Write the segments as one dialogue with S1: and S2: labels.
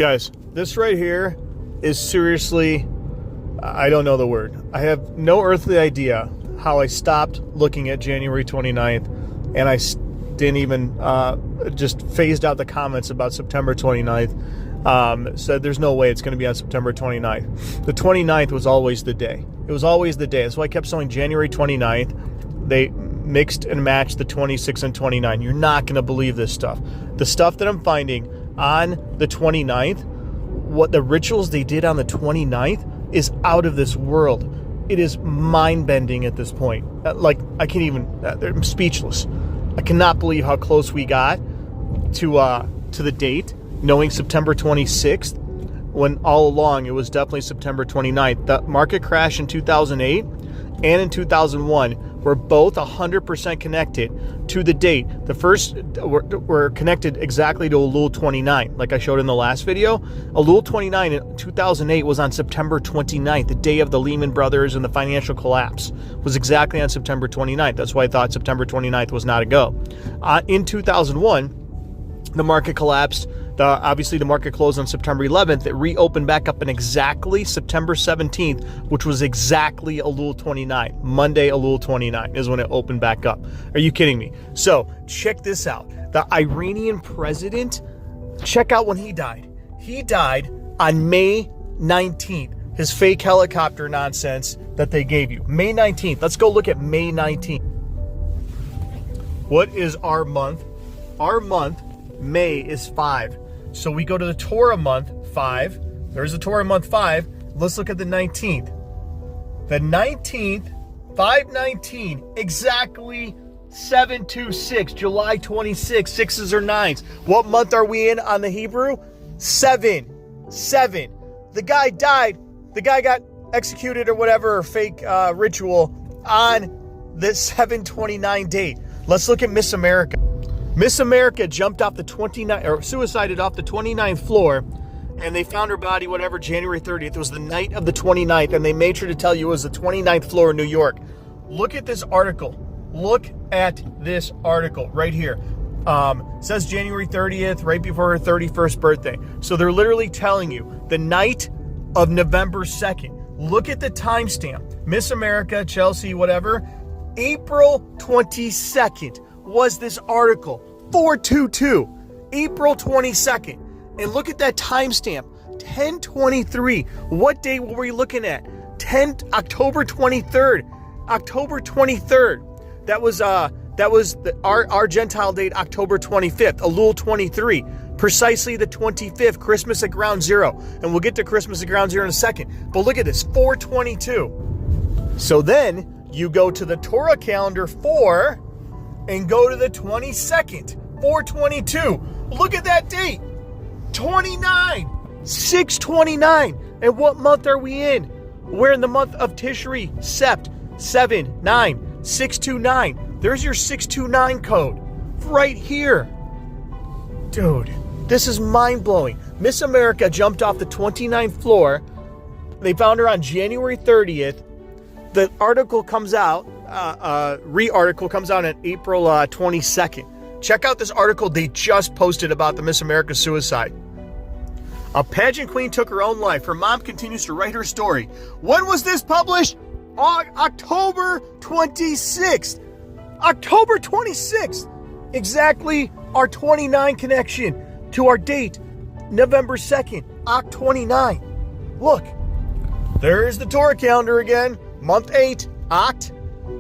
S1: Guys, this right here is seriously, I don't know the word. I have no earthly idea how I stopped looking at January 29th and I didn't even just phased out the comments about September 29th. Said there's no way it's going to be on September 29th. The 29th was always the day. It was always the day. That's why I kept saying January 29th. They mixed and matched the 26 and 29. You're not going to believe this stuff. The stuff that I'm finding on the 29th, what the rituals they did on the 29th is out of this world. It is mind-bending at this point. Like, I can't even, I'm speechless. I cannot believe how close we got to the date, knowing September 26th, when all along it was definitely September 29th. The market crash in 2008 and in 2001 were both 100% connected to the date. The first were connected exactly to Elul 29, like I showed in the last video. Elul 29 in 2008 was on September 29th, the day of the Lehman Brothers and the financial collapse. Was exactly on September 29th. That's why I thought September 29th was not a go. In 2001, the market collapsed. Obviously, the market closed on September 11th. It reopened back up on exactly September 17th, which was exactly Elul 29. Monday, Elul 29 is when it opened back up. Are you kidding me? So check this out. The Iranian president, check out when he died. He died on May 19th. His fake helicopter nonsense that they gave you. May 19th. Let's go look at May 19th. What is our month? Our month, May, is 5. So we go to the Torah month, 5. There's the Torah month, 5. Let's look at the 19th. The 19th, 5/19, exactly 7/26, July 26, 6s or 9s. What month are we in on the Hebrew? 7. The guy died. The guy got executed or whatever, or fake ritual on the 7/29 date. Let's look at Miss America. Miss America jumped off the 29th, or suicided off the 29th floor, and they found her body, whatever, January 30th. It was the night of the 29th, and they made sure to tell you it was the 29th floor in New York. Look at this article. Look at this article right here. It says January 30th, right before her 31st birthday. So they're literally telling you the night of November 2nd. Look at the timestamp. Miss America, Chelsea, whatever, April 22nd. Was this article 4/22, April 22nd, and look at that timestamp, 10/23. What date were we looking at? October 23rd. October 23rd. That was our Gentile date, October 25th. Elul 23, precisely the 25th, Christmas at Ground Zero, and we'll get to Christmas at Ground Zero in a second. But look at this, 4/22. So then you go to the Torah calendar 4. And go to the 22nd, 4/22. Look at that date, 29, 6/29. And what month are we in? We're in the month of Tishri, Sept, 7/9, 6/29. There's your 6/29 code right here. Dude, this is mind-blowing. Miss America jumped off the 29th floor. They found her on January 30th. The article comes out, re-article comes out on April 22nd. Check out this article they just posted about the Miss America suicide. A pageant queen took her own life. Her mom continues to write her story. When was this published? October 26th. October 26th. Exactly our 29 connection to our date, November 2nd, Oct 29. Look, there's the Torah calendar again. Month 8, Oct,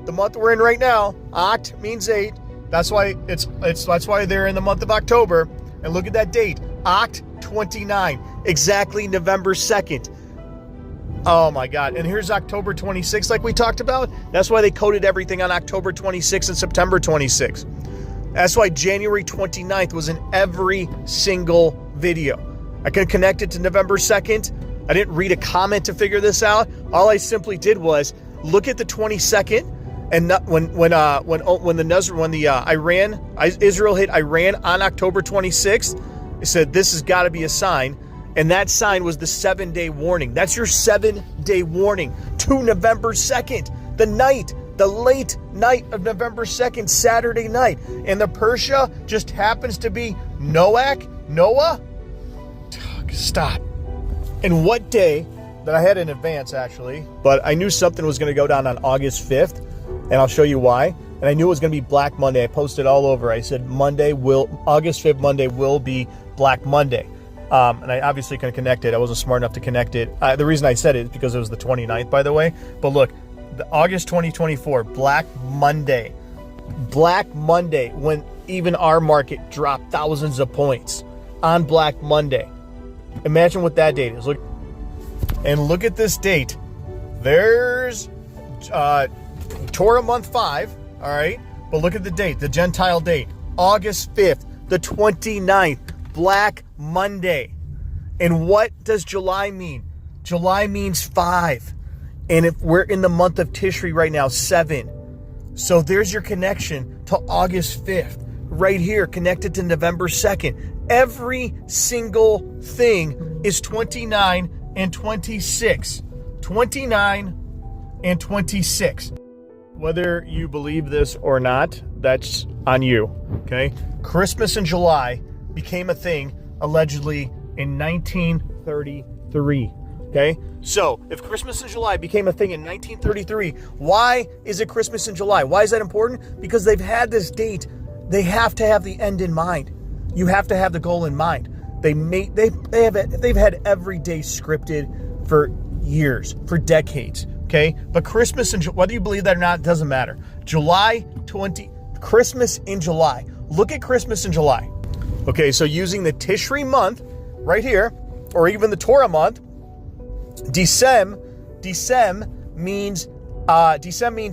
S1: the month we're in right now. Oct means 8. That's why that's why they're in the month of October. And look at that date, Oct 29, exactly November 2nd. Oh my God! And here's October 26th, like we talked about. That's why they coded everything on October 26th and September 26th. That's why January 29th was in every single video. I can connect it to November 2nd. I didn't read a comment to figure this out. All I simply did was look at the 22nd, and Israel hit Iran on October 26th. It said this has got to be a sign, and that sign was the 7-day warning. That's your 7-day warning to November 2nd, the late night of November 2nd, Saturday night, and the Persia just happens to be Noah. Stop. And what day that I had in advance, actually, but I knew something was going to go down on August 5th, and I'll show you why. And I knew it was going to be Black Monday. I posted all over. I said August 5th Monday will be Black Monday. And I obviously couldn't connect it. I wasn't smart enough to connect it. The reason I said it is because it was the 29th, by the way. But look, the August 2024, Black Monday. Black Monday, when even our market dropped thousands of points on Black Monday. Imagine what that date is. Look at this date. There's Torah month 5, all right? But look at the date, the Gentile date, August 5th, the 29th, Black Monday. And what does July mean? July means 5. And if we're in the month of Tishri right now, 7. So there's your connection to August 5th. Right here, connected to November 2nd. Every single thing is 29 and 26. 29 and 26. Whether you believe this or not, that's on you, okay? Christmas in July became a thing, allegedly, in 1933, okay? So, if Christmas in July became a thing in 1933, why is it Christmas in July? Why is that important? Because they've had this date. They have to have the end in mind. You have to have the goal in mind. They've had every day scripted for years, for decades, okay? But Christmas, whether you believe that or not, it doesn't matter. Christmas in July. Look at Christmas in July. Okay, so using the Tishri month right here, or even the Torah month, Decem means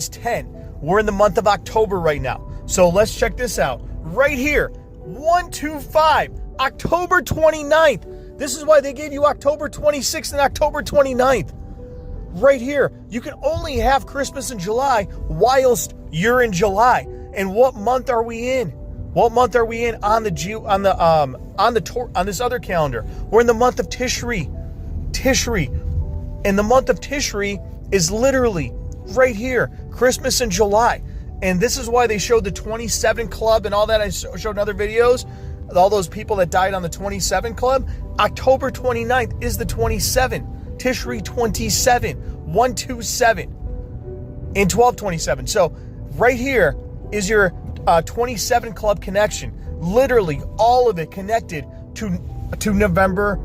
S1: 10. We're in the month of October right now. So let's check this out. Right here, 125, October 29th. This is why they gave you October 26th and October 29th. Right here, you can only have Christmas in July whilst you're in July. And what month are we in? What month are we in on this other calendar? We're in the month of Tishri. And the month of Tishri is literally right here, Christmas in July. And this is why they showed the 27 Club and all that. I showed in other videos, all those people that died on the 27 Club. October 29th is the 27. Tishri 27, 127, and 1227. So right here is your 27 Club connection. Literally all of it connected to November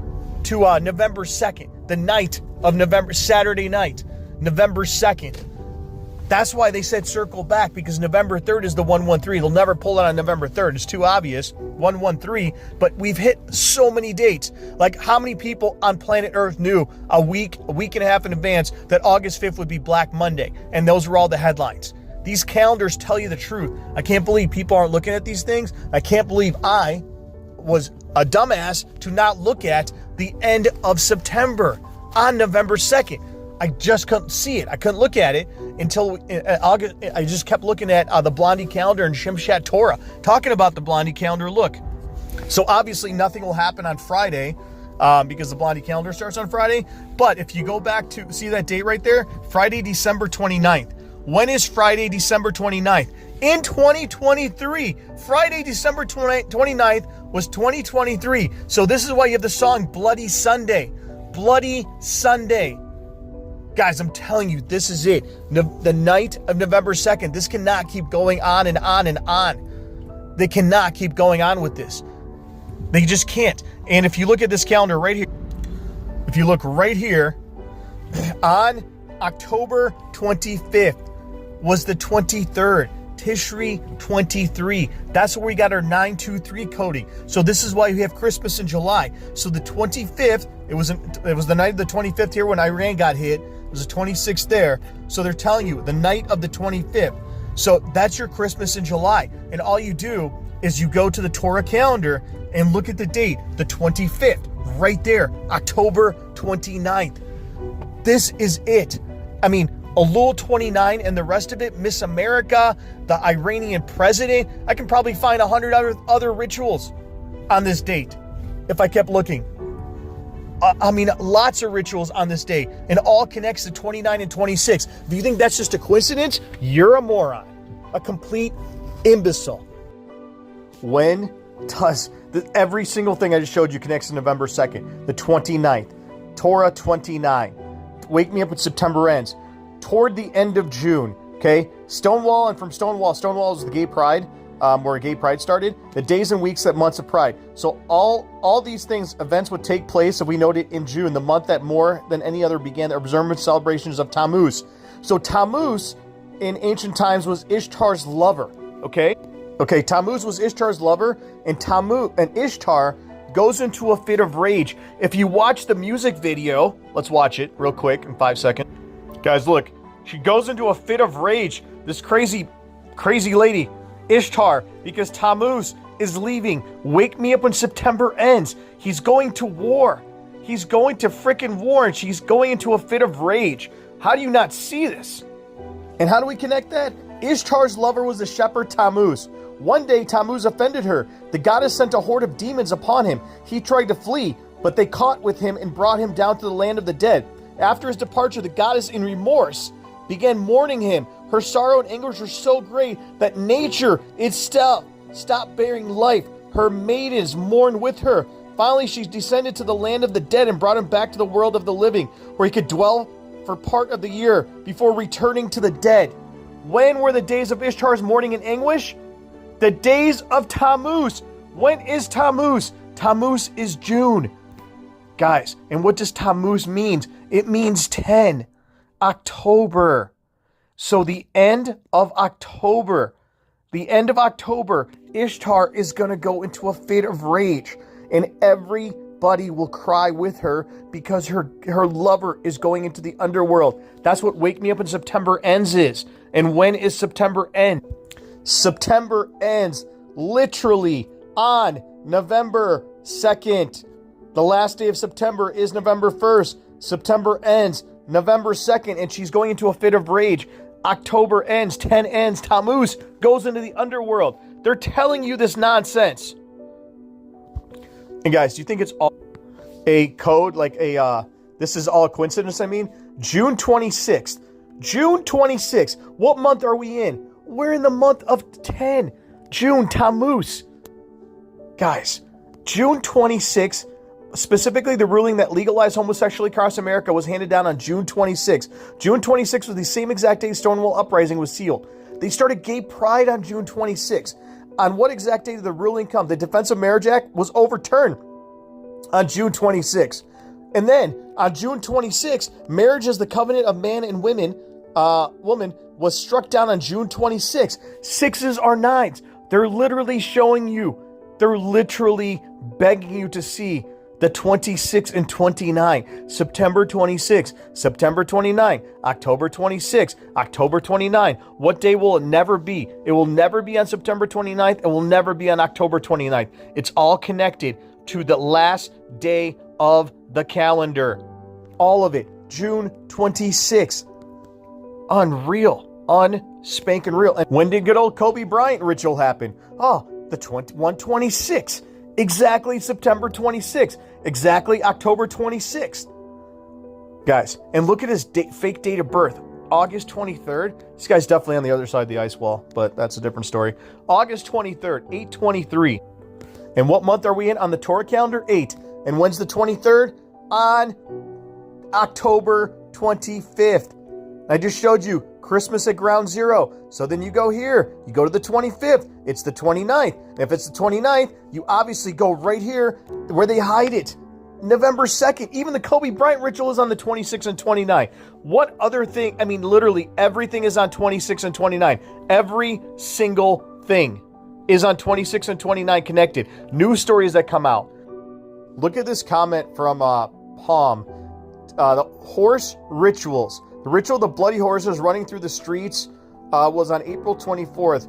S1: 2nd, the night of November, Saturday night, November 2nd. That's why they said circle back, because November 3rd is the 113. They'll never pull it on November 3rd. It's too obvious. 113. But we've hit so many dates. Like, how many people on planet Earth knew a week and a half in advance that August 5th would be Black Monday? And those were all the headlines. These calendars tell you the truth. I can't believe people aren't looking at these things. I can't believe I was a dumbass to not look at the end of September on November 2nd. I just couldn't see it. I couldn't look at it until August. I just kept looking at the Blondie calendar and Shimshat Torah, talking about the Blondie calendar look. So obviously nothing will happen on Friday because the Blondie calendar starts on Friday. But if you go back to see that date right there, Friday, December 29th. When is Friday, December 29th? In 2023. Friday, December 29th was 2023. So this is why you have the song Bloody Sunday. Bloody Sunday. Guys, I'm telling you, this is it. The night of November 2nd. This cannot keep going on and on and on. They cannot keep going on with this. They just can't. And if you look at this calendar right here, if you look right here, on October 25th was the 23rd. Tishri 23. That's where we got our 923 coding. So this is why we have Christmas in July. So the 25th, it was the night of the 25th here when Iran got hit. It was the 26th there. So they're telling you the night of the 25th. So that's your Christmas in July. And all you do is you go to the Torah calendar and look at the date, the 25th, right there, October 29th. This is it. I mean, Elul 29 and the rest of it, Miss America, the Iranian president. I can probably find 100 other rituals on this date if I kept looking. I mean, lots of rituals on this day, and all connects to 29 and 26. Do you think that's just a coincidence? You're a moron, a complete imbecile. When does Every single thing I just showed you connects to November 2nd. The 29th. Torah 29. Wake Me Up When September Ends. Toward the end of June. Okay? Stonewall, and from Stonewall is the gay pride, where gay pride started. The days and weeks, that months of pride. So all these things, events would take place, if we noted, in June, the month that more than any other began the observance celebrations of Tammuz. So Tammuz in ancient times was Ishtar's lover. Okay? Okay, Tammuz was Ishtar's lover, and Ishtar goes into a fit of rage. If you watch the music video, let's watch it real quick in 5 seconds. Guys, look. She goes into a fit of rage. This crazy lady, Ishtar, because Tammuz is leaving. Wake me up when September ends. He's going to war. He's going to frickin' war, and she's going into a fit of rage. How do you not see this? And how do we connect that? Ishtar's lover was the shepherd Tammuz. One day, Tammuz offended her. The goddess sent a horde of demons upon him. He tried to flee, but they caught with him and brought him down to the land of the dead. After his departure, the goddess, in remorse, began mourning him. Her sorrow and anguish were so great that nature itself stopped bearing life. Her maidens mourned with her. Finally, she descended to the land of the dead and brought him back to the world of the living, where he could dwell for part of the year before returning to the dead. When were the days of Ishtar's mourning and anguish? The days of Tammuz. When is Tammuz? Tammuz is June. Guys, and what does Tammuz mean? It means 10. October. So the end of October, Ishtar is going to go into a fit of rage, and everybody will cry with her because her lover is going into the underworld. That's what Wake Me Up When September Ends is. And when is September end? September ends literally on November 2nd. The last day of September is November 1st. September ends November 2nd, and she's going into a fit of rage. October ends, 10 ends, Tammuz goes into the underworld. They're telling you this nonsense. And guys, do you think it's all a code, like this is all a coincidence? I mean, June 26th. June 26th. What month are we in? We're in the month of 10. June, Tammuz. Guys, June 26th. Specifically, the ruling that legalized homosexuality across America was handed down on June 26. June 26 was the same exact day Stonewall Uprising was sealed. They started gay pride on June 26. On what exact day did the ruling come? The Defense of Marriage Act was overturned on June 26. And then, on June 26, marriage as the covenant of man and woman was struck down on June 26. Sixes are nines. They're literally showing you, they're literally begging you to see the 26 and 29, September 26, September 29, October 26, October 29. What day will it never be? It will never be on September 29th. It will never be on October 29th. It's all connected to the last day of the calendar. All of it. June 26. Unreal. Unspanking real. And when did good old Kobe Bryant ritual happen? Oh, the 126. Exactly September 26th. Exactly October 26th. Guys, and look at his fake date of birth. August 23rd. This guy's definitely on the other side of the ice wall, but that's a different story. August 23rd, 8/23. And what month are we in on the Torah calendar? 8. And when's the 23rd? On October 25th. I just showed you Christmas at ground zero. So then you go here. You go to the 25th. It's the 29th. And if it's the 29th, you obviously go right here where they hide it. November 2nd. Even the Kobe Bryant ritual is on the 26th and 29th. What other thing? I mean, literally everything is on 26 and 29. Every single thing is on 26 and 29 connected. News stories that come out. Look at this comment from Palm. The horse rituals. The ritual of the bloody horses running through the streets was on April 24th,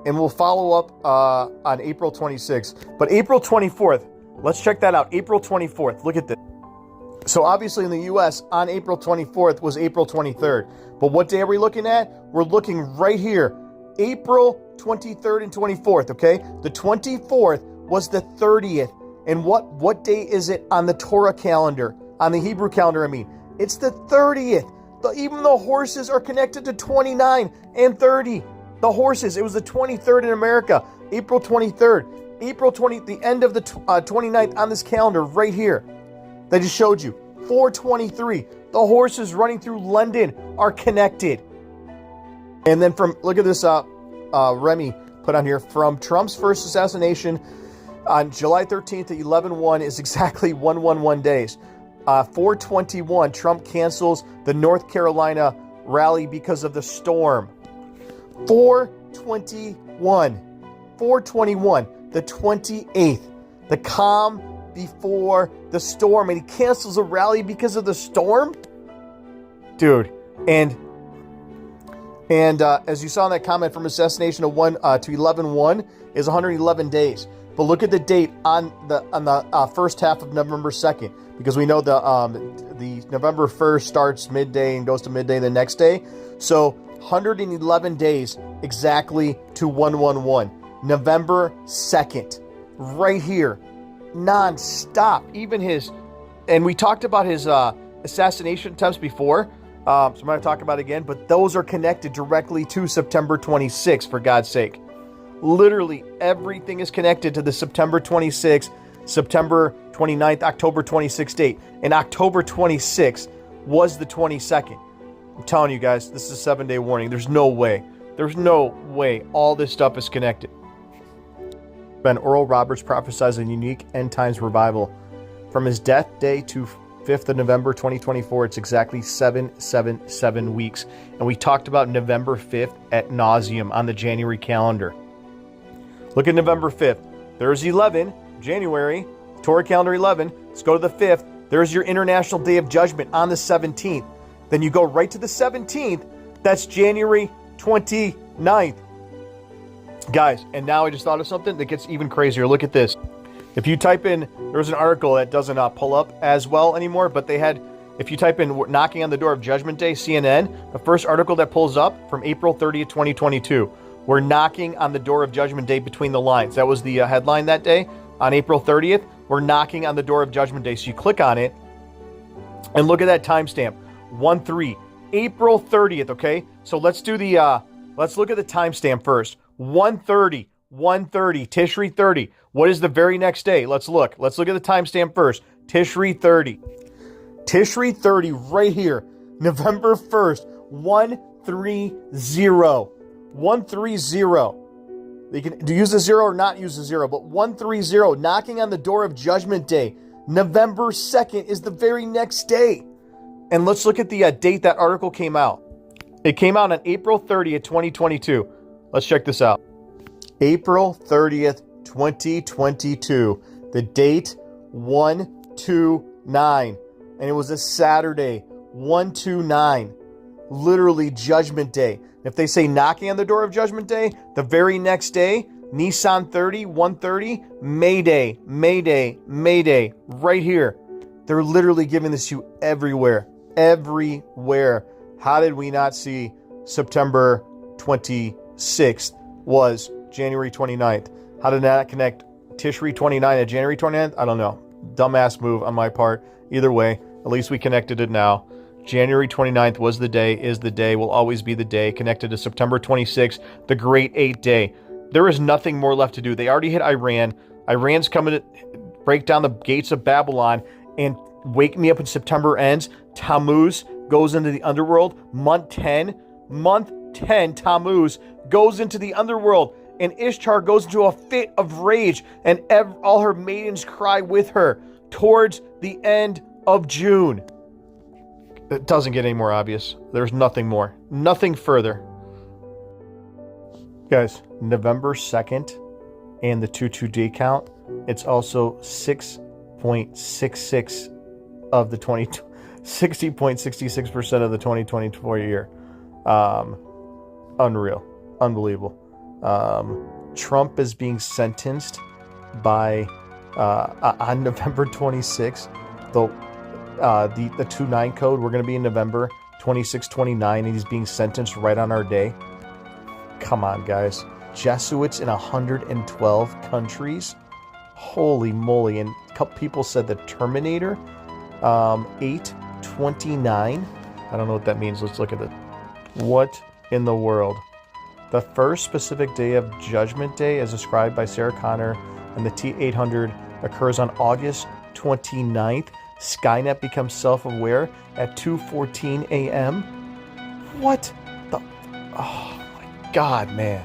S1: and we'll follow up on April 26th. But April 24th, let's check that out. April 24th, look at this. So obviously in the U.S., on April 24th was April 23rd. But what day are we looking at? We're looking right here. April 23rd and 24th, okay? The 24th was the 30th. And what day is it on the Torah calendar? On the Hebrew calendar, I mean. It's the 30th. Even the horses are connected to 29 and 30. The horses, it was the 23rd in America, April 23rd. April 20, the end of the 29th on this calendar right here that I just showed you. 423. The horses running through London are connected. And then look at this, Remy put on here, from Trump's first assassination on July 13th to 11/1 is exactly 111 days. 421, Trump cancels the North Carolina rally because of the storm. 421, the 28th, the calm before the storm, and he cancels a rally because of the storm? Dude, and as you saw in that comment, from assassination of 1 to 11/1 is 111 days. But look at the date on the first half of November 2nd, because we know the November 1st starts midday and goes to midday the next day. So 111 days exactly to 111. November 2nd, right here, non-stop. Even and we talked about his assassination attempts before, so I'm going to talk about it again, but those are connected directly to September 26th, for God's sake. Literally everything is connected to the September 26th, September 29th, October 26th date. And October 26th was the 22nd. I'm telling you guys, this is a 7-day warning. There's no way. There's no way all this stuff is connected. Ben Oral Roberts prophesies a unique end times revival. From his death day to 5th of November 2024, it's exactly 777 weeks. And we talked about November 5th at nauseum on the January calendar. Look at November 5th. There's 11, January, Torah calendar 11. Let's go to the 5th. There's your International Day of Judgment on the 17th. Then you go right to the 17th. That's January 29th. Guys, and now I just thought of something that gets even crazier. Look at this. If you type in, there's an article that doesn't pull up as well anymore, but they had, if you type in knocking on the door of Judgment Day, CNN, the first article that pulls up from April 30th, 2022. We're knocking on the door of Judgment Day between the lines. That was the headline that day. On April 30th, we're knocking on the door of Judgment Day. So you click on it and look at that timestamp. 1/3, April 30th, okay? So let's do let's look at the timestamp first. 1/30, Tishri 30. What is the very next day? Let's look. Let's look at the timestamp first. Tishri 30. Tishri 30 right here. November 1st, 130. 130. You can use the 0 or not use the 0, but 130, knocking on the door of Judgment Day. November 2nd is the very next day. And let's look at the date that article came out. It came out on April 30th, 2022. Let's check this out. April 30th, 2022. The date, 129. And it was a Saturday, 129. Literally Judgment Day. If they say knocking on the door of Judgment Day, the very next day, Nissan 30, 130, Mayday, Mayday, Mayday, right here. They're literally giving this to you everywhere. Everywhere. How did we not see September 26th was January 29th? How did that connect Tishri 29 to January 29th? I don't know. Dumbass move on my part. Either way, at least we connected it now. January 29th was the day, is the day, will always be the day, connected to September 26th, the Great 8 Day. There is nothing more left to do. They already hit Iran. Iran's coming to break down the gates of Babylon, and wake me up when September ends. Tammuz goes into the underworld. Month 10, Tammuz goes into the underworld, and Ishtar goes into a fit of rage, and all her maidens cry with her towards the end of June. It doesn't get any more obvious. There's nothing more. Nothing further. Guys, November 2nd and the 2/2 count, it's also 6.66 of the 60.66% of the 2024 year. Unreal. Unbelievable. Trump is being sentenced by on November 26th. The 29 code, we're going to be in November 26, 29, and he's being sentenced right on our day. Come on, guys. Jesuits in 112 countries. Holy moly. And a couple people said the Terminator, 829. I don't know what that means. Let's look at it. What in the world? The first specific day of Judgment Day, as described by Sarah Connor and the T-800 occurs on August 29th. Skynet becomes self-aware at 2:14 a.m. What the... Oh my God, man.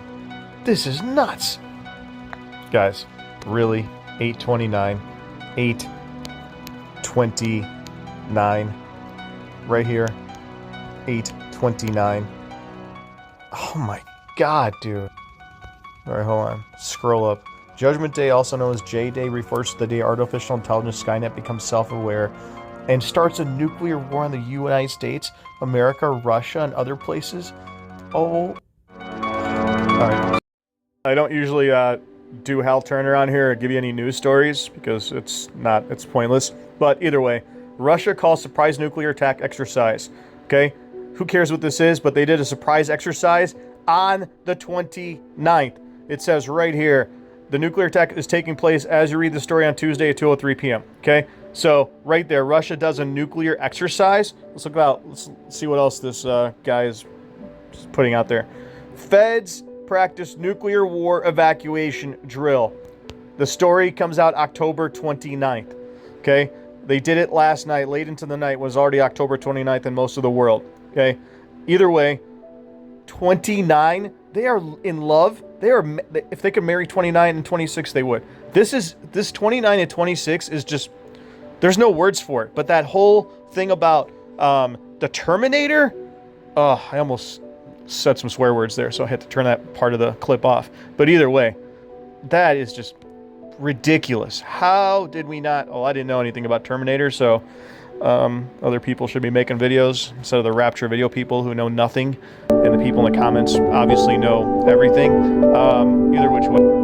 S1: This is nuts. Guys, really? 8:29. 8:29. Right here. 8:29. Oh my God, dude. Alright, hold on. Scroll up. Judgment Day, also known as J-Day, refers to the day artificial intelligence Skynet becomes self-aware and starts a nuclear war on the United States, America, Russia, and other places. Oh. Alright. I don't usually do Hal Turner on here or give you any news stories because it's pointless. But either way, Russia calls surprise nuclear attack exercise. Okay? Who cares what this is, but they did a surprise exercise on the 29th. It says right here, the nuclear attack is taking place as you read the story on Tuesday at 2:03 p.m. Okay? So, right there, Russia does a nuclear exercise. Let's see what else this guy is putting out there. Feds practice nuclear war evacuation drill. The story comes out October 29th. Okay? They did it last night, late into the night. It was already October 29th in most of the world. Okay? Either way, 29, they are in love. If they could marry 29 and 26, they would. This 29 and 26 is just, there's no words for it. But that whole thing about the Terminator, I almost said some swear words there, so I had to turn that part of the clip off. But either way, that is just ridiculous. How did we not? Oh, I didn't know anything about Terminator, so other people should be making videos instead of the Rapture video people who know nothing, and the people in the comments obviously know everything. Either which way.